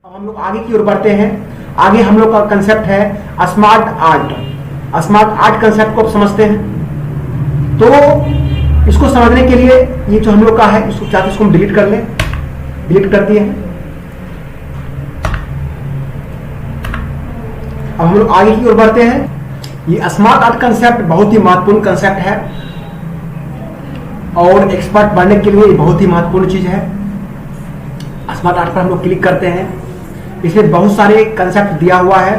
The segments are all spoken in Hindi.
अब हम लोग आगे की ओर बढ़ते हैं। आगे हम लोग का कंसेप्ट है smart art. Smart art concept को आप समझते हैं, तो इसको समझने के लिए ये जो हम लोग का है इसको चाहते इसको हम डिलीट कर लें। डिलीट कर दिए हैं। अब हम लोग आगे की ओर बढ़ते हैं। ये स्मार्ट आर्ट कंसेप्ट बहुत ही महत्वपूर्ण कंसेप्ट है और एक्सपर्ट बनने के लिए बहुत ही महत्वपूर्ण चीज है। स्मार्ट आर्ट पर हम लोग क्लिक करते हैं। इसमें बहुत सारे कंसेप्ट दिया हुआ है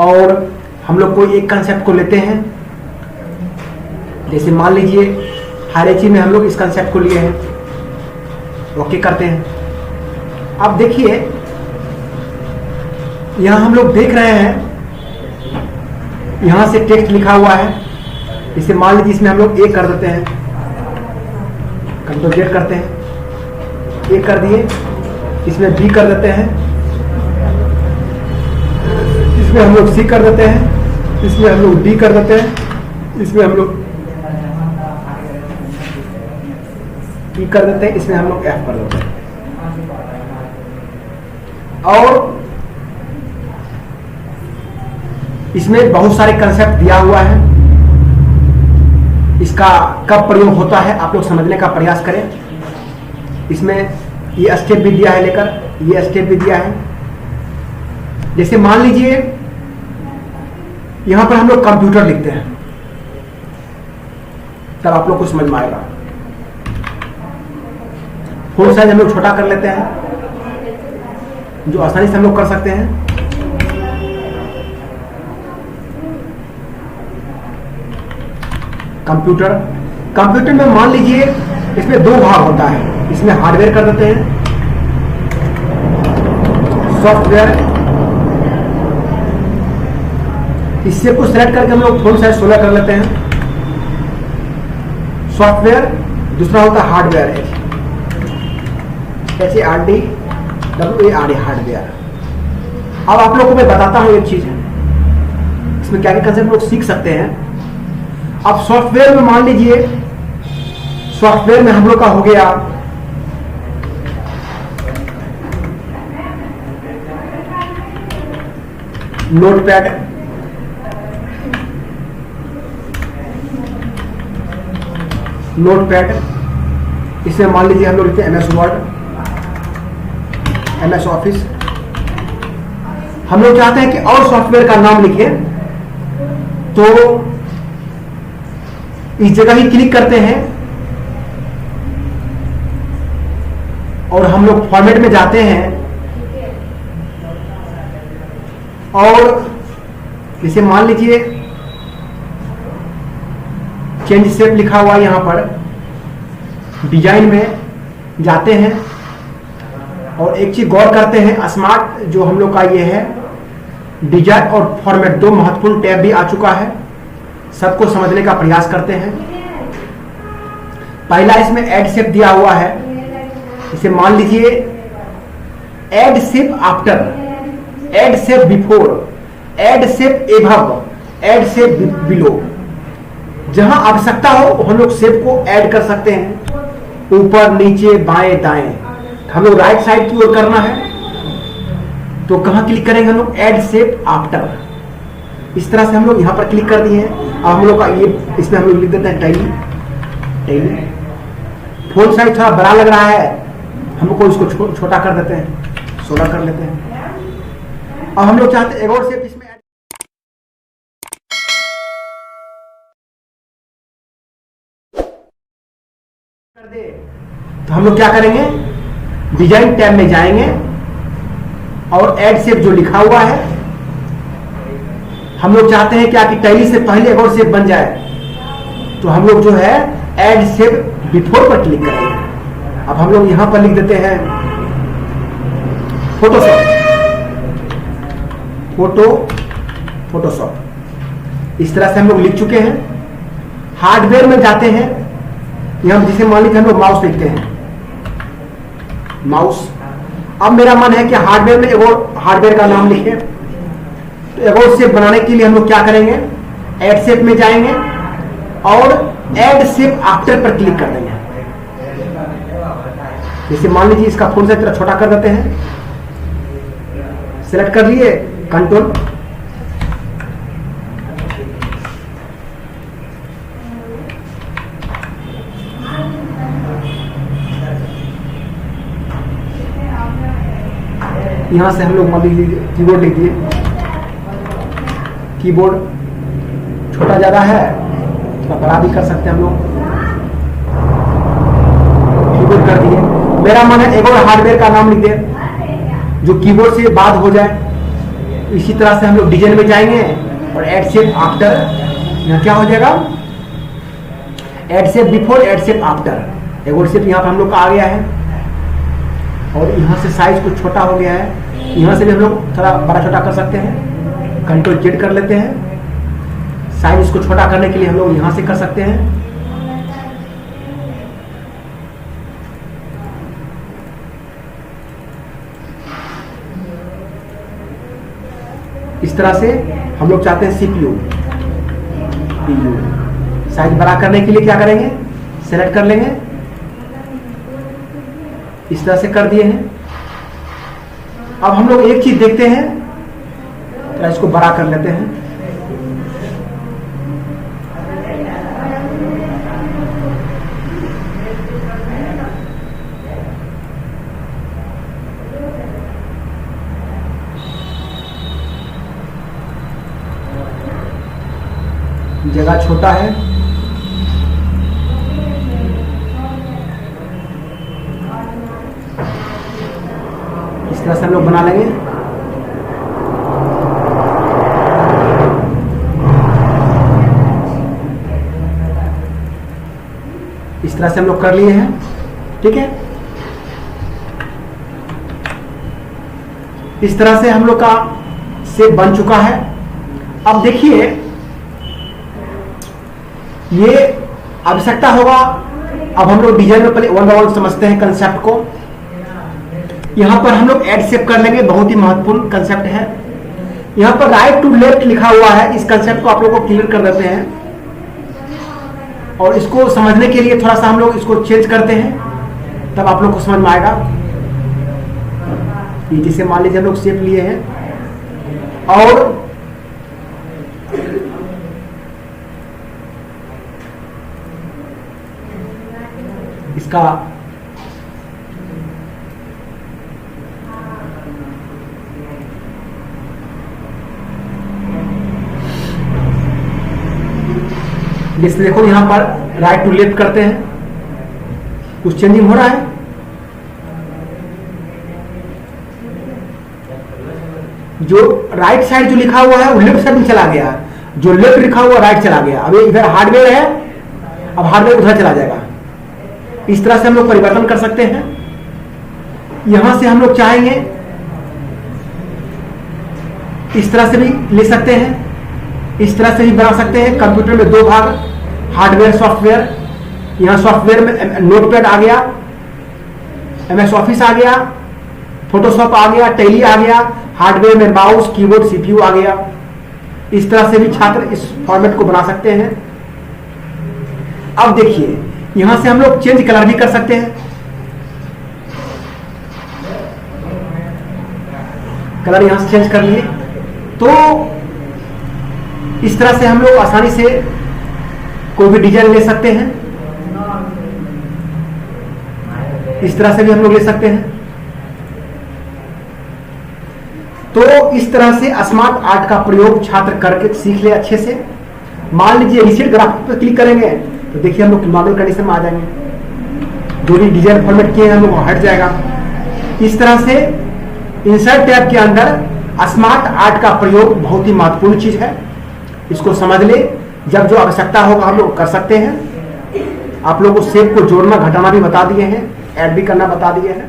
और हम लोग कोई एक कंसेप्ट को लेते हैं। जैसे मान लीजिए हायरार्की में हम लोग इस कंसेप्ट को लिए हैं, ओके करते हैं। अब देखिए यहां हम लोग देख रहे हैं, यहां से टेक्स्ट लिखा हुआ है। इसे मान लीजिए इसमें हम लोग ए कर देते हैं, कंट्रोल जेड करते हैं, ए कर दिए। इसमें बी कर देते हैं, इसमें हम लोग सी कर देते हैं, इसमें हम लोग डी कर देते हैं, इसमें हम लोग ई कर देते हैं, इसमें हम लोग एफ कर देते हैं। और इसमें बहुत सारे कंसेप्ट दिया हुआ है। इसका कब प्रयोग होता है आप लोग समझने का प्रयास करें। इसमें ये स्टेप भी दिया है, लेकर ये स्टेप भी दिया है। जैसे मान लीजिए यहां पर हम लोग कंप्यूटर लिखते हैं, तब आप लोग को समझ में आएगा। फॉन्ट साइज हम लोग छोटा कर लेते हैं, जो आसानी से हम लोग कर सकते हैं। कंप्यूटर में मान लीजिए इसमें दो भाग होता है। इसमें हार्डवेयर कर देते हैं, सॉफ्टवेयर। इससे को सिलेक्ट करके हम लोग फॉन्ट साइज 16 कर लेते हैं। सॉफ्टवेयर दूसरा होता है हार्डवेयर, HARDWARE हार्डवेयर। अब आप लोगों को मैं बताता हूं एक चीज है, इसमें क्या क्या कंसेप्ट लोग सीख सकते हैं। अब सॉफ्टवेयर में मान लीजिए, सॉफ्टवेयर में हम लोग का हो गया नोटपैड, इसमें मान लीजिए हम लोग लिखते हैं MS वर्ड, MS ऑफिस। हम लोग चाहते हैं कि और सॉफ्टवेयर का नाम लिखें, तो इस जगह ही क्लिक करते हैं और हम लोग फॉर्मेट में जाते हैं और इसे मान लीजिए चेंज शेप लिखा हुआ है। यहां पर डिजाइन में जाते हैं और एक चीज गौर करते हैं, स्मार्ट जो हम लोग का ये है डिजाइन और फॉर्मेट, दो महत्वपूर्ण टैब भी आ चुका है। सबको समझने का प्रयास करते हैं। पहला इसमें ऐड शेप दिया हुआ है। इसे मान लीजिए add shape after, add shape before, add shape above, add shape below. जहां आवश्यकता हो हम लोग शेप को ऐड कर सकते हैं, ऊपर नीचे बाएं दाएं। हम लोग राइट साइड की ओर करना है तो कहां क्लिक करेंगे हम लोग, ऐड शेप आफ्टर। इस तरह से हम लोग यहां पर क्लिक कर दिए हैं। अब हम लोग का ये इसमें हम लोग लिख देते हैं टैली। फॉन्ट साइज थोड़ा बड़ा लग रहा है, हम लोग को इसको छोटा कर देते हैं, 16 कर लेते हैं। अब हम लोग चाहते हैं एक और शेप इसमें कर दे, तो हम लोग क्या करेंगे, डिजाइन टैब में जाएंगे और ऐड शेप जो लिखा हुआ है, हम लोग चाहते हैं क्या कि टैली से पहले एक और शेप बन जाए, तो हम लोग जो है ऐड शेप बिफोर पर क्लिक करेंगे। अब हम लोग यहां पर लिख देते हैं फोटोशॉप। इस तरह से हम लोग लिख चुके हैं। हार्डवेयर में जाते हैं, यहां जिसे मान लीजिए हम लोग माउस लिखते हैं, माउस। अब मेरा मन है कि हार्डवेयर में एक और हार्डवेयर का नाम लिखें, तो एक और शेप बनाने के लिए हम लोग क्या करेंगे, ऐड शेप में जाएंगे और ऐड शेप आफ्टर पर क्लिक कर देंगे। जैसे मान लीजिए इसका फॉन्ट साइज थोड़ा छोटा कर देते हैं, सेलेक्ट कर लिए, कंट्रोल यहां से हम लोग मान लीजिए कीबोर्ड लिखिए, कीबोर्ड छोटा ज़्यादा है तो बड़ा भी कर सकते हैं हम लोग, कीबोर्ड कर दिए। मेरा मन है एक और हार्डवेयर का नाम लिख दे जो कीबोर्ड से बात हो जाए। इसी तरह से हम लोग डिजाइन में जाएंगे और एड शेप आफ्टर, यहाँ क्या हो जाएगा, add shape before, add shape after. एक और शेप यहाँ पर हम लोग का आ गया है और यहाँ से साइज कुछ छोटा हो गया है, यहाँ से भी हम लोग थोड़ा बड़ा छोटा कर सकते हैं, कंट्रोल जेड कर लेते हैं। साइज इसको छोटा करने के लिए हम लोग यहाँ से कर सकते हैं। इस तरह से हम लोग चाहते हैं सीपीयू, साइज बड़ा करने के लिए क्या करेंगे, सेलेक्ट कर लेंगे, इस तरह से कर दिए हैं। अब हम लोग एक चीज देखते हैं, तो इसको बड़ा कर लेते हैं। जगह छोटा है, इस तरह से हम लोग बना लेंगे। इस तरह से हम लोग कर लिए हैं, ठीक है। इस तरह से हम लोग का शेप बन चुका है। अब देखिए ये आवश्यकता होगा, अब हम लोग डिजाइन में पहले वन बाय वन समझते हैं कंसेप्ट को। यहां पर हम लोग एड शेप कर लेंगे, बहुत ही महत्वपूर्ण कंसेप्ट है। यहां पर राइट टू लेफ्ट लिखा हुआ है, इस कंसेप्ट को आप लोगों को क्लियर कर देते हैं और इसको समझने के लिए थोड़ा सा हम लोग इसको चेंज करते हैं, तब आप लोग को समझ में आएगा। ये जैसे मान लीजिए हम लोग शेप लिए हैं और इसका जैसे देखो यहां पर राइट टू लेफ्ट करते हैं, कुछ चेंजिंग हो रहा है। जो राइट साइड जो लिखा हुआ है वो लेफ्ट साइड में चला गया, जो लेफ्ट लिखा हुआ राइट चला गया। अब इधर हार्डवेयर है, अब हार्डवेयर उधर चला जाएगा। इस तरह से हम लोग परिवर्तन कर सकते हैं। यहां से हम लोग चाहेंगे इस तरह से भी ले सकते हैं, इस तरह से भी बना सकते हैं। कंप्यूटर में दो भाग, हार्डवेयर सॉफ्टवेयर। यहां सॉफ्टवेयर में नोटपैड आ गया, MS ऑफिस आ गया, फोटोशॉप आ गया, टैली आ गया। हार्डवेयर में माउस, कीबोर्ड, CPU आ गया। इस तरह से भी छात्र इस फॉर्मेट को बना सकते हैं। अब देखिए यहां से हम लोग चेंज कलर भी कर सकते हैं, कलर यहां से चेंज कर लिए। तो इस तरह से हम लोग आसानी से कोई भी डिजाइन ले सकते हैं, इस तरह से भी हम लोग ले सकते हैं। तो इस तरह से स्मार्ट आर्ट का प्रयोग छात्र करके सीख ले अच्छे से। मान लीजिए रीसेट ग्राफिक पर क्लिक करेंगे तो देखिए हम लोग नॉर्मल कंडीशन में आ जाएंगे, जो भी डिजाइन फॉर्मेट किए हैं हम लोग हट जाएगा। इस तरह से इंसर्ट टैब के अंदर स्मार्ट आर्ट का प्रयोग बहुत ही महत्वपूर्ण चीज है, इसको समझ ले। जब जो आवश्यकता होगा हम लोग कर सकते हैं। आप लोगों को शेप को जोड़ना घटाना भी बता दिए हैं, ऐड भी करना बता दिए हैं।